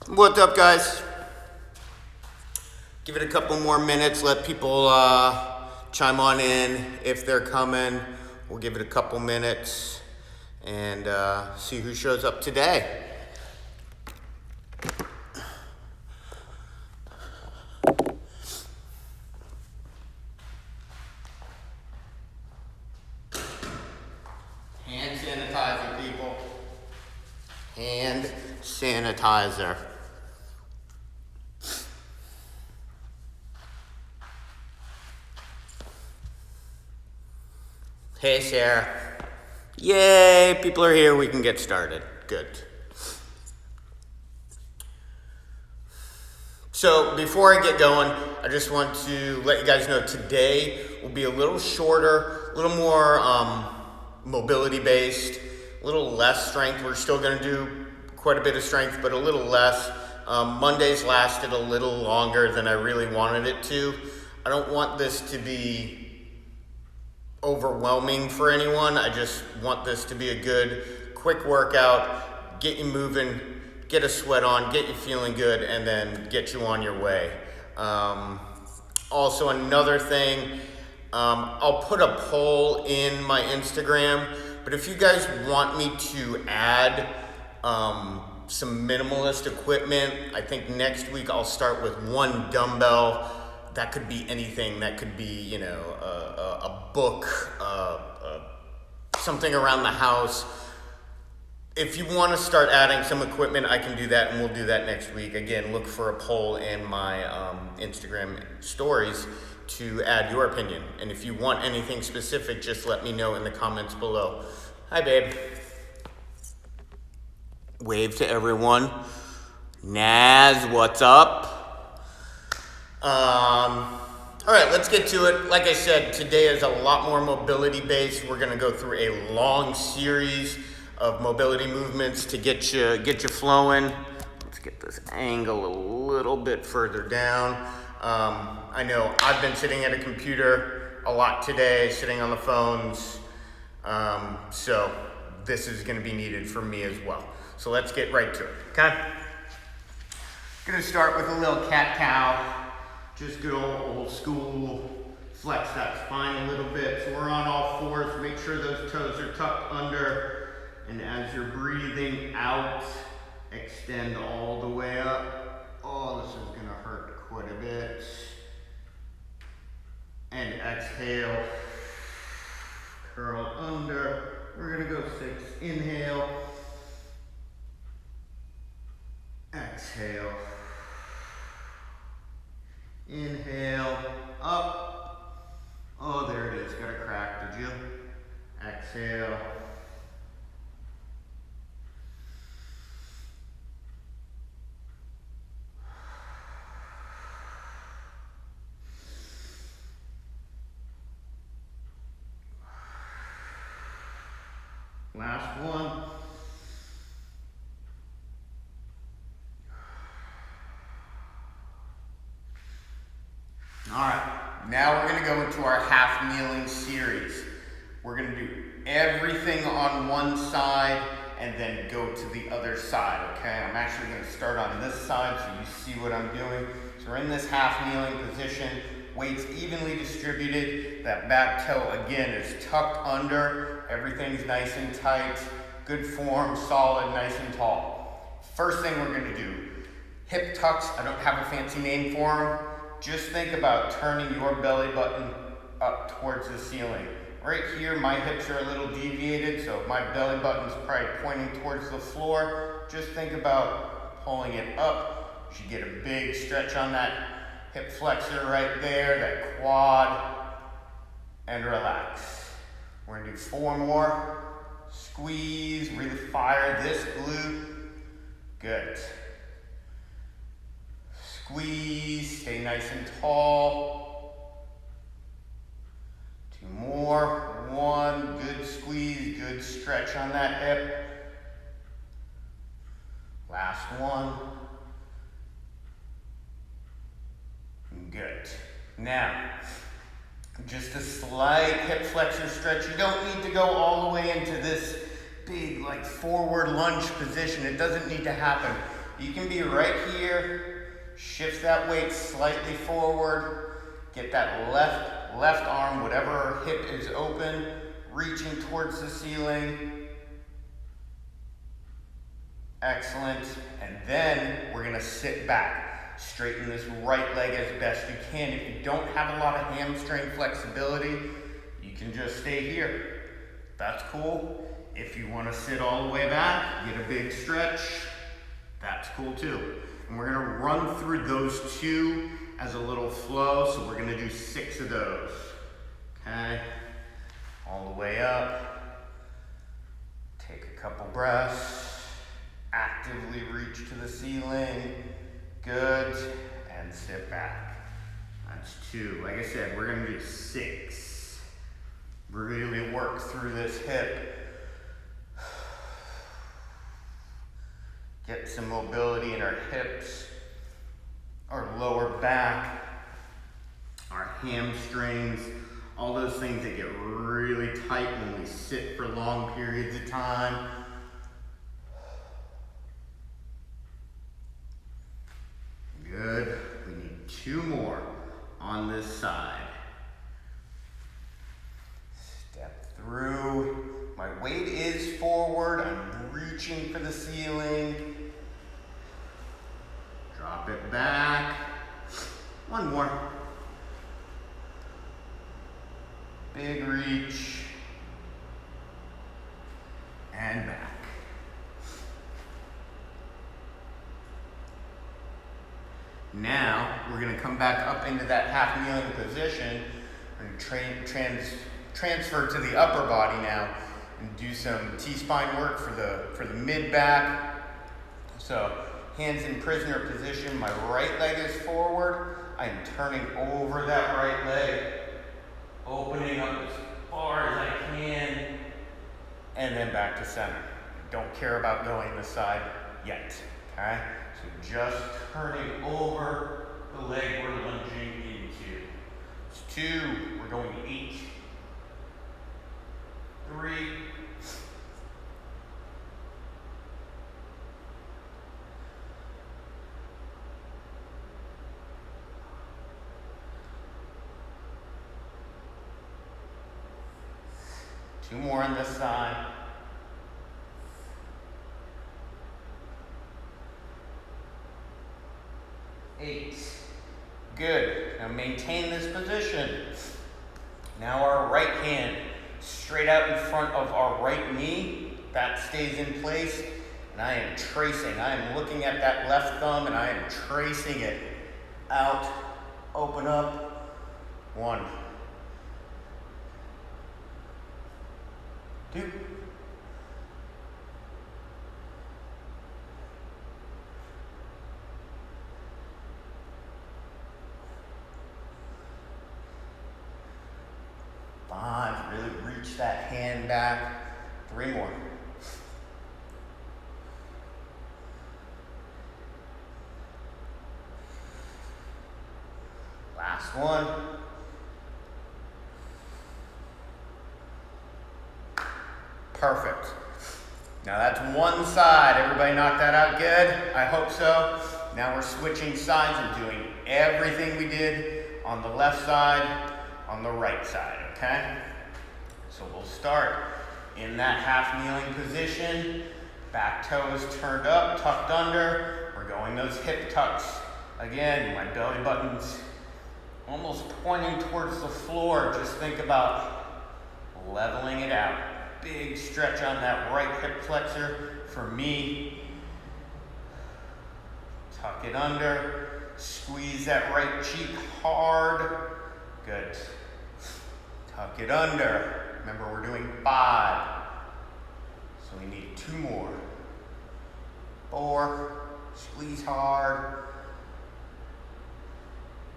What's up, guys? Give it a couple more minutes, let people chime on in if they're coming. We'll give it a couple minutes and see who shows up today. Hand sanitizer, people. Hand sanitizer. Hey, Sarah. Yay, people are here. We can get started. Good. So before I get going, I just want to let you guys know today will be a little shorter, a little more mobility based, a little less strength. We're still going to do quite a bit of strength, but a little less. Mondays lasted a little longer than I really wanted it to. I don't want this to be overwhelming for anyone. I just want this to be a good, quick workout, get you moving, get a sweat on, get you feeling good, and then get you on your way. Also, another thing, I'll put a poll in my Instagram, but if you guys want me to add some minimalist equipment, I think next week I'll start with one dumbbell. That could be anything. That could be, a book, something around the house. If you want to start adding some equipment, I can do that, and we'll do that next week. Again, look for a poll in my Instagram stories to add your opinion. And if you want anything specific, just let me know in the comments below. Hi, babe. Wave to everyone. Naz, what's up? All right, let's get to it. Like I said, today is a lot more mobility based. We're gonna go through a long series of mobility movements to get you flowing. Let's get this angle a little bit further down. I know I've been sitting at a computer a lot today, sitting on the phones. So this is gonna be needed for me as well. So let's get right to it, okay? Gonna start with a little cat-cow. Just good old school, flex that spine a little bit. So we're on all fours, make sure those toes are tucked under. And as you're breathing out, extend all the way up. Oh, this is gonna hurt quite a bit. And exhale, curl under. We're gonna go 6, inhale. Exhale. Inhale, up. Oh, there it is. Got a crack, did you? Exhale. Last one. All right, now we're gonna go into our half kneeling series. We're gonna do everything on one side and then go to the other side, okay? I'm actually gonna start on this side so you see what I'm doing. So we're in this half kneeling position, weights evenly distributed. That back toe, again, is tucked under. Everything's nice and tight, good form, solid, nice and tall. First thing we're gonna do, hip tucks. I don't have a fancy name for them. Just think about turning your belly button up towards the ceiling. Right here, my hips are a little deviated, so my belly button's probably pointing towards the floor. Just think about pulling it up. You should get a big stretch on that hip flexor right there, that quad, and relax. We're gonna do 4 more. Squeeze, really fire this glute. Good. Squeeze, stay nice and tall. 2 more. 1, good squeeze, good stretch on that hip. Last one. Good. Now, just a slight hip flexor stretch. You don't need to go all the way into this big, like, forward lunge position. It doesn't need to happen. You can be right here, shift that weight slightly forward, get that left arm, whatever hip is open, reaching towards the ceiling. Excellent. And then we're gonna sit back. Straighten this right leg as best you can. If you don't have a lot of hamstring flexibility, you can just stay here. That's cool. If you want to sit all the way back, get a big stretch, that's cool too. And we're gonna run through those two as a little flow, so we're gonna do 6 of those. Okay, all the way up. Take a couple breaths. Actively reach to the ceiling. Good, and sit back. That's 2. Like I said, we're gonna do 6. Really work through this hip. Get some mobility in our hips, our lower back, our hamstrings, all those things that get really tight when we sit for long periods of time. Good. We need 2 more on this side. Step through. My weight is forward. I'm reaching for the ceiling. Drop it back. 1 more. Big reach. And back. Now, we're gonna come back up into that half kneeling position and transfer to the upper body now and do some T-spine work for the mid back. So, hands in prisoner position, my right leg is forward. I'm turning over that right leg, opening up as far as I can, and then back to center. Don't care about going this side yet, okay? So just turning over the leg we're lunging into. It's 2, we're going 8, 3, 2 more on this side. 8. Good. Now maintain this position. Now our right hand straight out in front of our right knee. That stays in place. And I am tracing. I am looking at that left thumb and I am tracing it out. Open up. 1. 2. 5, really reach that hand back. 3 more. Last one. Perfect. Now that's one side. Everybody knocked that out good? I hope so. Now we're switching sides and doing everything we did on the left side, on the right side, okay? So we'll start in that half kneeling position. Back toes turned up, tucked under. We're going those hip tucks. Again, my belly button's almost pointing towards the floor. Just think about leveling it out. Big stretch on that right hip flexor. For me, tuck it under. Squeeze that right cheek hard. Good. Tuck it under. Remember, we're doing 5. So we need 2 more. 4. Squeeze hard.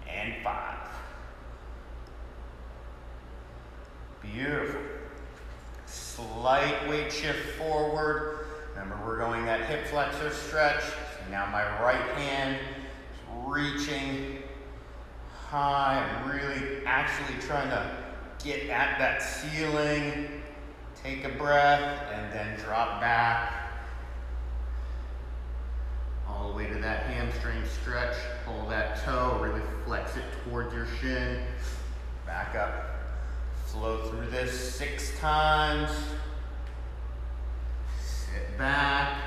And 5. Beautiful. Slight weight shift forward. Remember, we're going that hip flexor stretch. So now my right hand is reaching high. I'm really actually trying to get at that ceiling. Take a breath and then drop back. All stretch. Pull that toe, really flex it towards your shin. Back up. Flow through this 6 times. Sit back.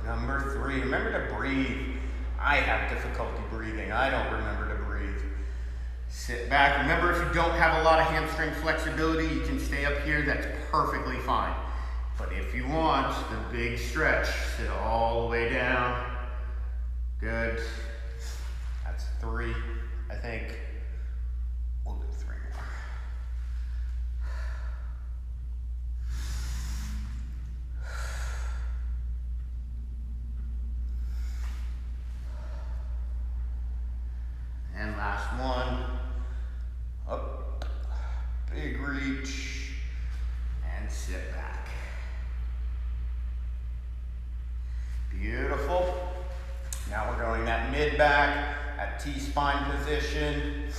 Number 3, remember to breathe. I have difficulty breathing. I don't remember to breathe. Sit back. Remember, if you don't have a lot of hamstring flexibility, you can stay up here. That's perfectly fine. But if you want the big stretch, sit all the way down. Good. That's 3, I think. We'll do 3 more. And last one. Up. Big reach. And sit back. Beautiful. Now we're going that mid back at T-spine position.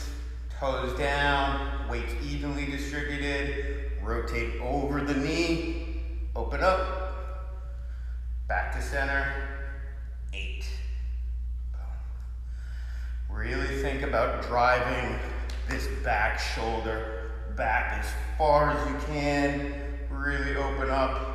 Toes down, weights evenly distributed. Rotate over the knee. Open up. Back to center. 8. Really think about driving this back shoulder back as far as you can. Really open up.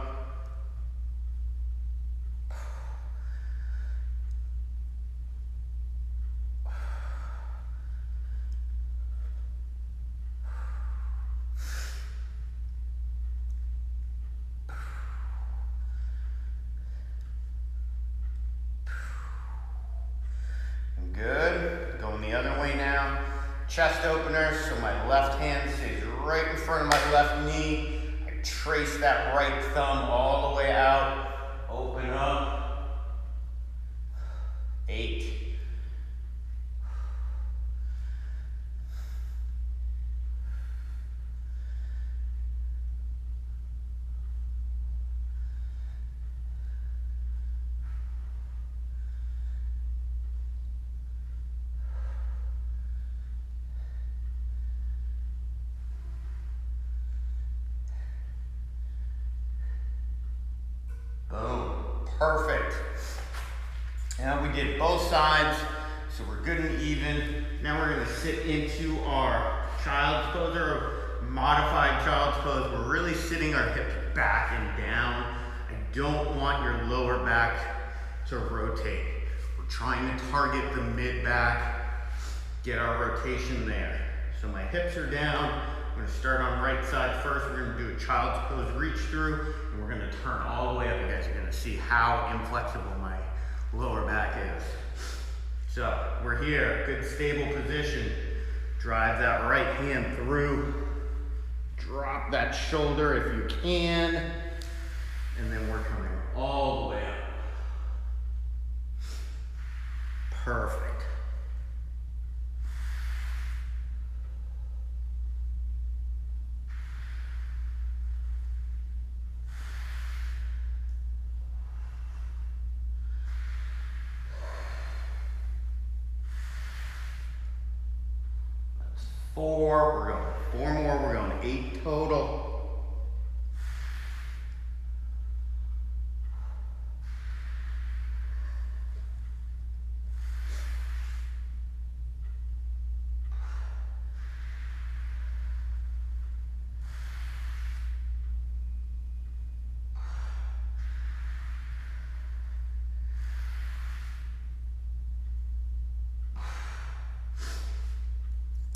Good. Going the other way now. Chest opener, so my left hand stays right in front of my left knee. I trace that right thumb all the way out. Open up. 8. Boom. Perfect. Now we did both sides, so we're good and even. Now we're going to sit into our child's pose or modified child's pose. We're really sitting our hips back and down. I don't want your lower back to rotate. We're trying to target the mid back, get our rotation there. So my hips are down. I'm going to start on right side first. We're going to do a child's pose reach through, and we're going to turn all the way up. You guys are going to see how inflexible my lower back is. So we're here, good stable position. Drive that right hand through. Drop that shoulder if you can. And then we're coming all the way up. Perfect. That's 4, we're going 4 more, we're going 8 total.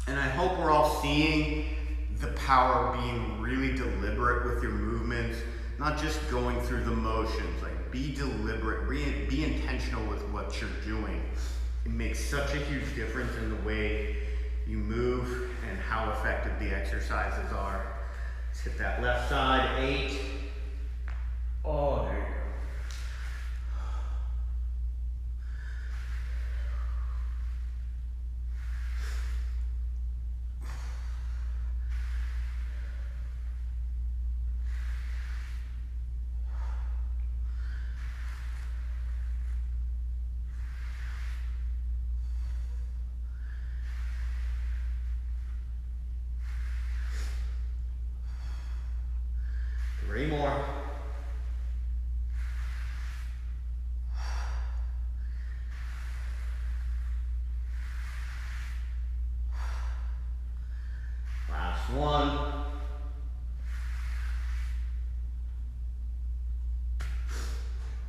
And I hope we're all seeing the power of being really deliberate with your movements, not just going through the motions. Like, be deliberate, be intentional with what you're doing. It makes such a huge difference in the way you move and how effective the exercises are. Let's hit that left side, 8. Oh, there you go. Three more.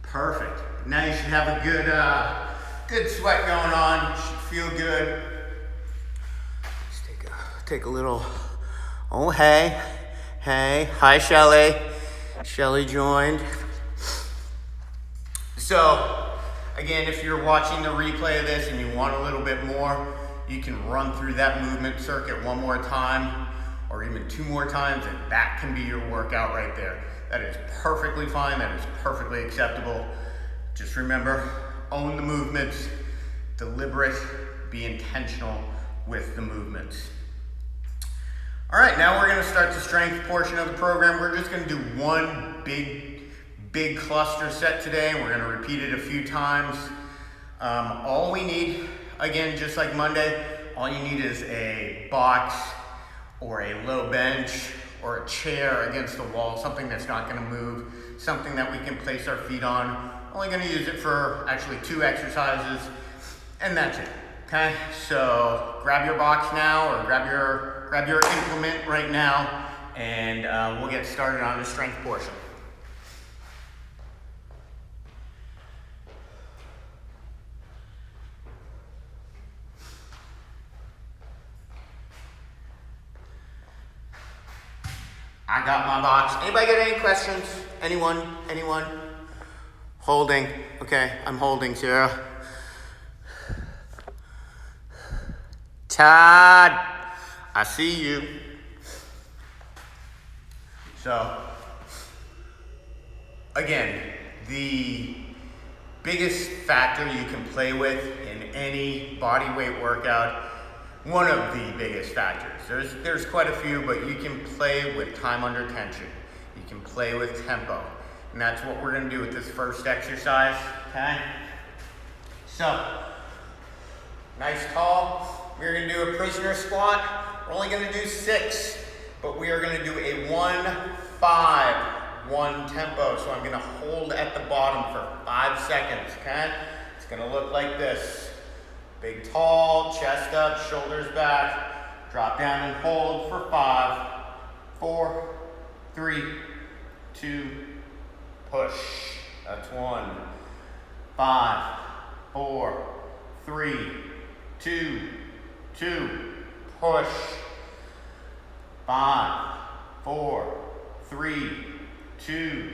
Perfect. Now you should have a good sweat going on. You should feel good. Let's take a little, oh, hey. Hi, Shelly. Shelly joined. So, again, if you're watching the replay of this and you want a little bit more, you can run through that movement circuit one more time or even 2 more times, and that can be your workout right there. That is perfectly fine. That is perfectly acceptable. Just remember, own the movements, deliberate, be intentional with the movements. All right, now we're gonna start the strength portion of the program. We're just gonna do one big cluster set today. We're gonna repeat it a few times. All we need, again, just like Monday, all you need is a box or a low bench or a chair against the wall, something that's not gonna move, something that we can place our feet on. Only gonna use it for actually 2 exercises, and that's it, okay? So grab your box now, or grab your implement right now, and we'll get started on the strength portion. I got my box. Anybody got any questions? Anyone? Holding. Okay, I'm holding, Sarah. Todd, I see you. So, again, the biggest factor you can play with in any body weight workout, one of the biggest factors. There's quite a few, but you can play with time under tension. You can play with tempo. And that's what we're gonna do with this first exercise, okay? So, nice tall. We're gonna do a prisoner squat. We're only gonna do 6, but we are gonna do a 1-5-1 tempo. So I'm gonna hold at the bottom for 5 seconds, okay? It's gonna look like this. Big tall, chest up, shoulders back. Drop down and hold for 5, 4, 3, 2, push. That's 1. 5, 4, 3, 2, push. 5, 4, 3, 2,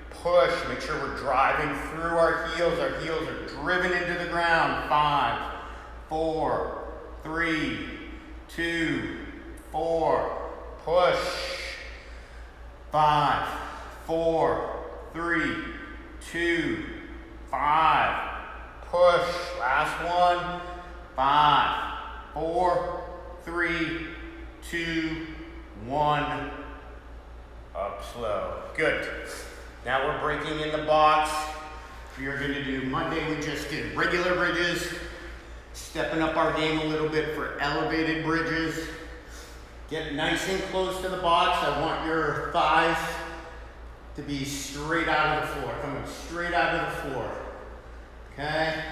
push. Make sure we're driving through our heels. Our heels are driven into the ground. 5, 4, 3, 2, push. 5, 4, 3, 2, push. Last one. 5, 4, 3, 2, 1. Up slow. Good. Now we're breaking in the box. We are going to do, Monday we just did regular bridges. Stepping up our game a little bit for elevated bridges. Get nice and close to the box. I want your thighs to be straight out of the floor. Coming straight out of the floor. Okay?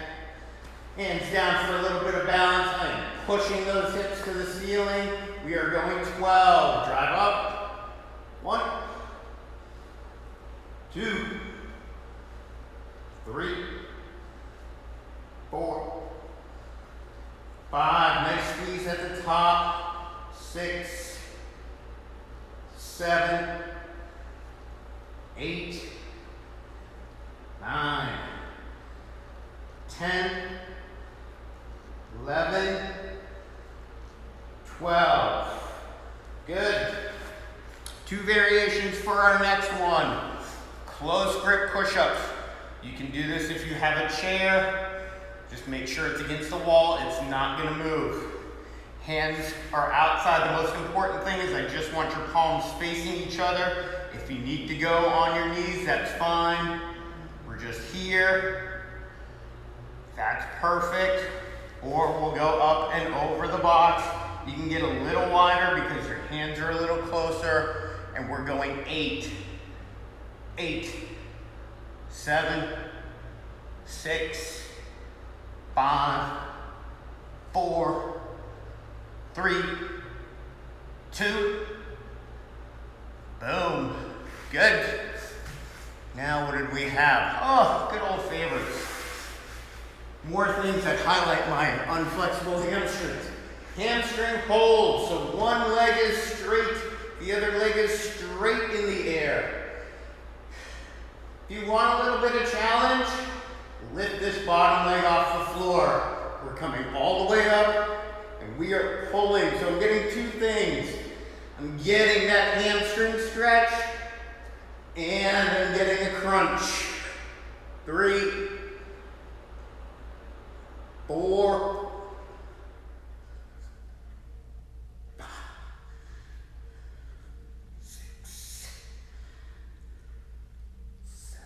Hands down for a little bit of balance. I am pushing those hips to the ceiling. We are going 12. Drive up. 1, 2, 3, 4, 5. Nice squeeze at the top. 6, 7, 8, 9, 10, 11, 12. Good. 2 variations for our next one. Close grip push-ups. You can do this if you have a chair. Just make sure it's against the wall. It's not going to move. Hands are outside. The most important thing is I just want your palms facing each other. If you need to go on your knees, that's fine. We're just here. That's perfect. Or we'll go up and over the box. You can get a little wider because your hands are a little closer. And we're going 8, 7, 6, 5, 4, 3, 2, boom. Good. Now what did we have? Oh, good old favorites. More things that highlight my unflexible hamstrings. Hamstring hold, so one leg is straight, the other leg is straight in the air. If you want a little bit of challenge, lift this bottom leg off the floor. We're coming all the way up and we are pulling. So I'm getting two things. I'm getting that hamstring stretch and I'm getting a crunch. 3, 4, 5, 6, 7,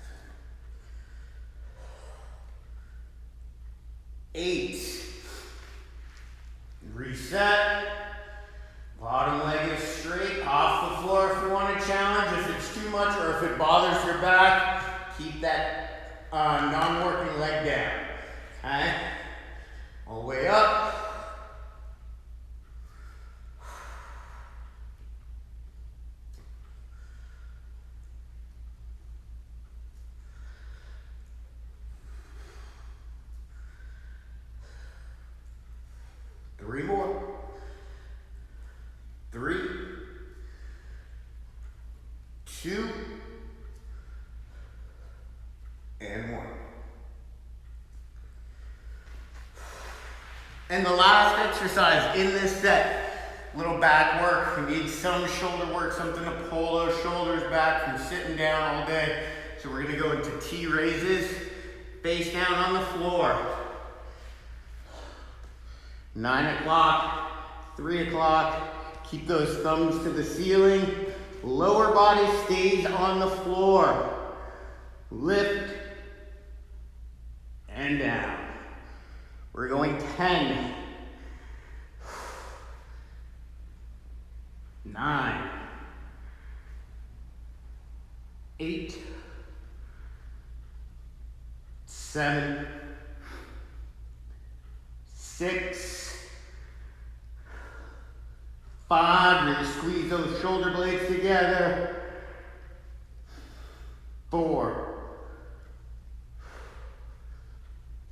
8. Reset. Bottom leg is straight off the floor if you want to challenge. If it's too much or if it bothers your back, keep that non-working leg down. Okay? All the way up. Three more. 3, 2, and 1. And the last exercise in this set, little back work. You need some shoulder work, something to pull those shoulders back from sitting down all day. So we're gonna go into T raises, face down on the floor. 9 o'clock, 3 o'clock. Keep those thumbs to the ceiling. Lower body stays on the floor. Lift and down. We're going 10, 9, 8, 7, 6, 5, really squeeze those shoulder blades together. 4,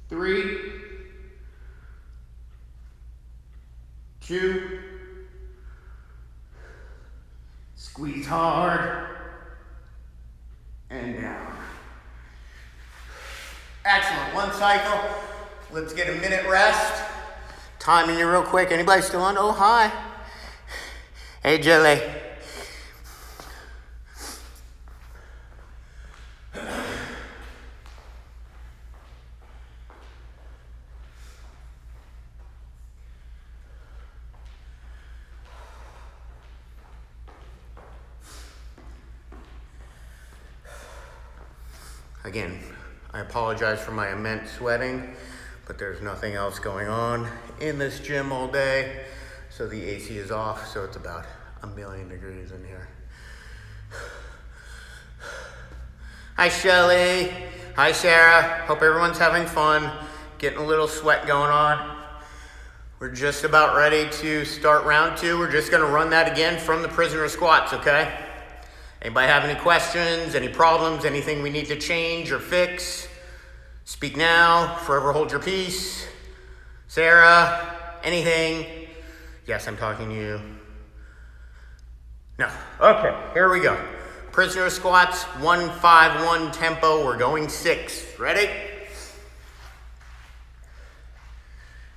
3, 2, squeeze hard, and down. Excellent, 1 cycle. Let's get a minute rest. Timing you real quick. Anybody still on? Oh, hi. Hey, Jelly. Again, I apologize for my immense sweating, but there's nothing else going on in this gym all day. So the AC is off, so it's about 1,000,000 degrees in here. Hi, Shelly. Hi, Sarah. Hope everyone's having fun. Getting a little sweat going on. We're just about ready to start round 2. We're just gonna run that again from the prisoner squats, okay? Anybody have any questions, any problems, anything we need to change or fix? Speak now, forever hold your peace. Sarah, anything? Yes, I'm talking to you. No, okay, here we go. Prisoner squats, 1-5-1 tempo, we're going 6. Ready?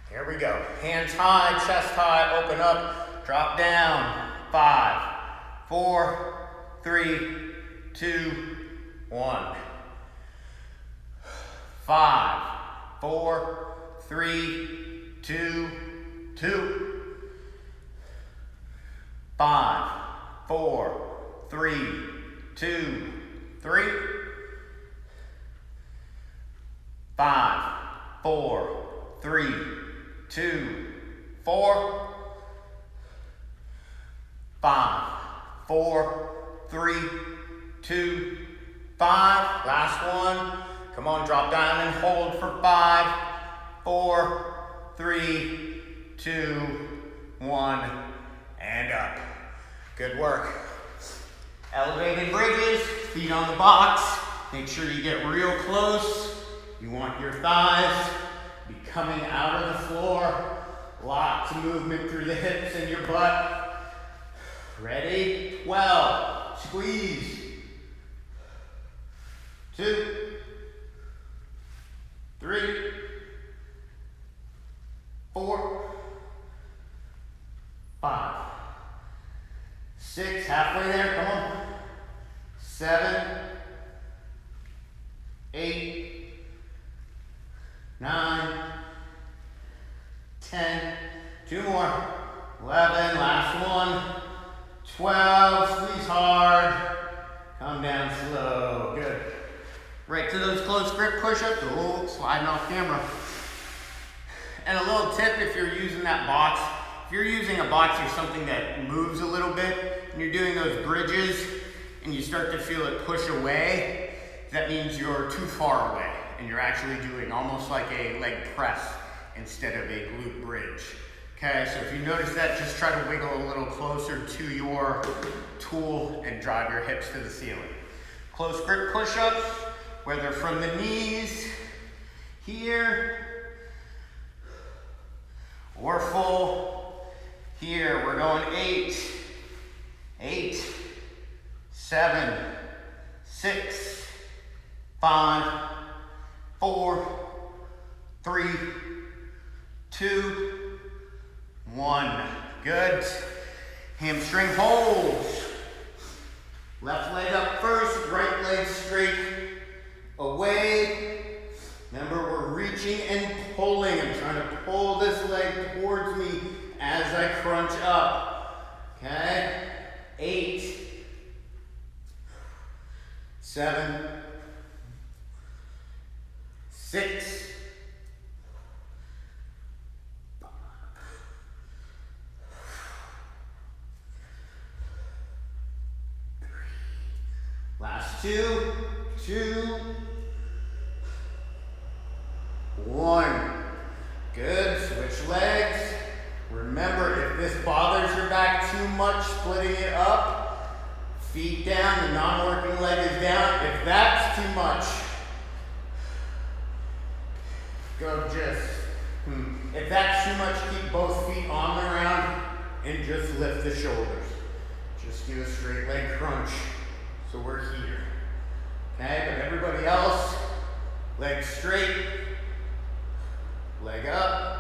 Here we go. Hands high, chest high, open up, drop down. 5, 4, 3, 2, 1. 5, 4, 3, 2, 2. 5, 4, 3, 2, 3. 5, 4, 3, 2, 4. 5, 4, 3, 2, 5. Last one. Come on, drop down and hold for 5, 4, 3, 2, 1, and up. Good work. Elevated bridges, feet on the box. Make sure you get real close. You want your thighs to be coming out of the floor. Lots of movement through the hips and your butt. Ready? 12. Squeeze. 2, 3, 4, 5, 6, halfway there, come on. 7, 8, 9, 10, 2 more, 11, last one, 12, squeeze hard, come down slow, good. Right to those close grip push-ups, oh, sliding off camera. And a little tip if you're using that box, if you're using a box or something that moves a little bit, and you're doing those bridges, and you start to feel it push away, that means you're too far away, and you're actually doing almost like a leg press instead of a glute bridge. Okay, so if you notice that, just try to wiggle a little closer to your tool and drive your hips to the ceiling. Close grip push-ups, whether from the knees, here, or full, here. We're going 8, 7, 6, 5, 4, 3, 2, 1. Good. Hamstring holds. Left leg up first, right leg straight away. Remember, we're reaching and pulling. I'm trying to pull this leg towards me as I crunch up. Okay? 8, 7, 6, 5, 3. Last 2, 2, 1. Good. Switch legs. Remember, if this bothers your back too much, splitting it up, feet down, the non-working leg is down. If that's too much, go just, if that's too much, keep both feet on the ground and just lift the shoulders. Just do a straight leg crunch. So we're here. Okay, but everybody else, leg straight, leg up.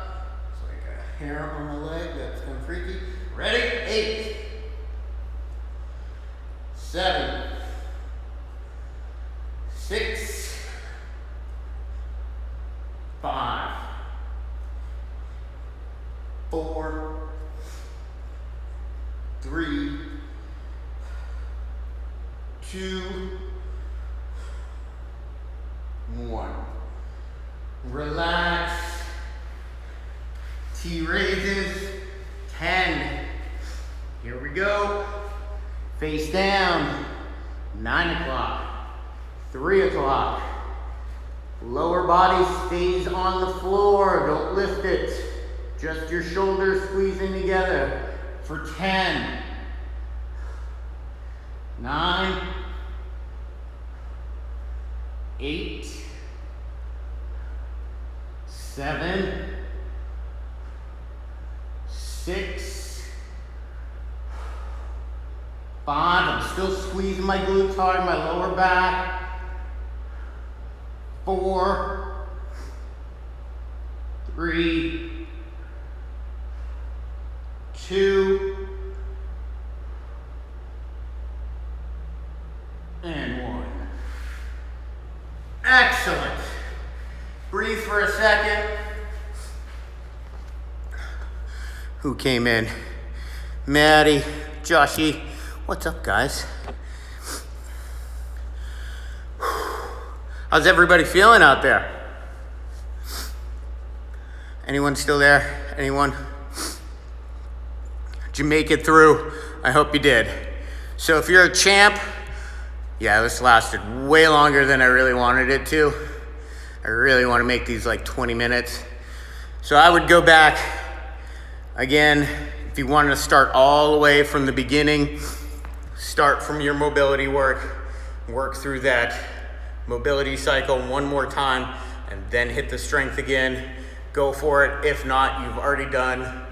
It's like a hair on the leg, that's kind of freaky. Ready? 8, 7, 6, 5, 4, 3, 2, 1. Relax. T raises. 10. Here we go. Face down. 9 o'clock. 3 o'clock. Lower body stays on the floor. Don't lift it. Just your shoulders squeezing together for 10. 9. 8. 7. 6. 5. I'm still squeezing my glutes hard, my lower back. 4. 3. 2. And 1. Excellent. Breathe for a second. Who came in? Maddie, Joshy. What's up, guys? How's everybody feeling out there? Anyone still there? Anyone? Did you make it through? I hope you did. So if you're a champ, yeah, this lasted way longer than I really wanted it to. I really want to make these like 20 minutes. So I would go back again. If you wanted to start all the way from the beginning, start from your mobility work, work through that mobility cycle one more time, and then hit the strength again. Go for it. If not, you've already done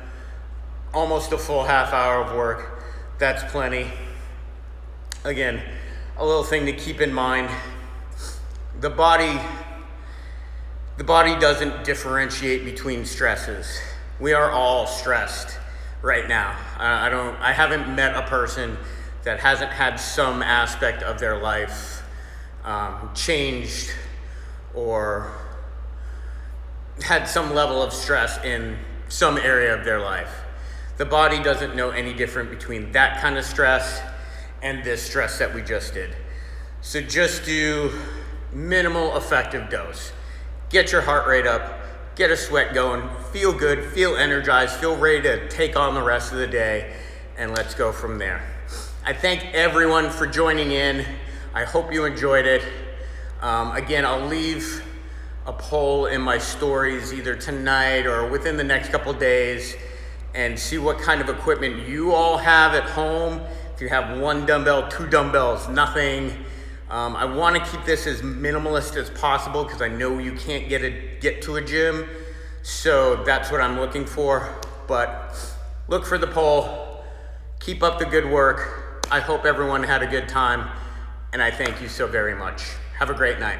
almost a full half hour of work. That's plenty. Again, a little thing to keep in mind, the body doesn't differentiate between stresses. We are all stressed right now. I haven't met a person that hasn't had some aspect of their life changed or had some level of stress in some area of their life. The body doesn't know any different between that kind of stress and this stress that we just did. So just do minimal effective dose. Get your heart rate up, get a sweat going, feel good, feel energized, feel ready to take on the rest of the day, and let's go from there. I thank everyone for joining in. I hope you enjoyed it. Again, I'll leave a poll in my stories either tonight or within the next couple days and see what kind of equipment you all have at home. If you have 1 dumbbell, 2 dumbbells, nothing. I want to keep this as minimalist as possible because I know you can't get to a gym. So that's what I'm looking for. But look for the poll. Keep up the good work. I hope everyone had a good time. And I thank you so very much. Have a great night.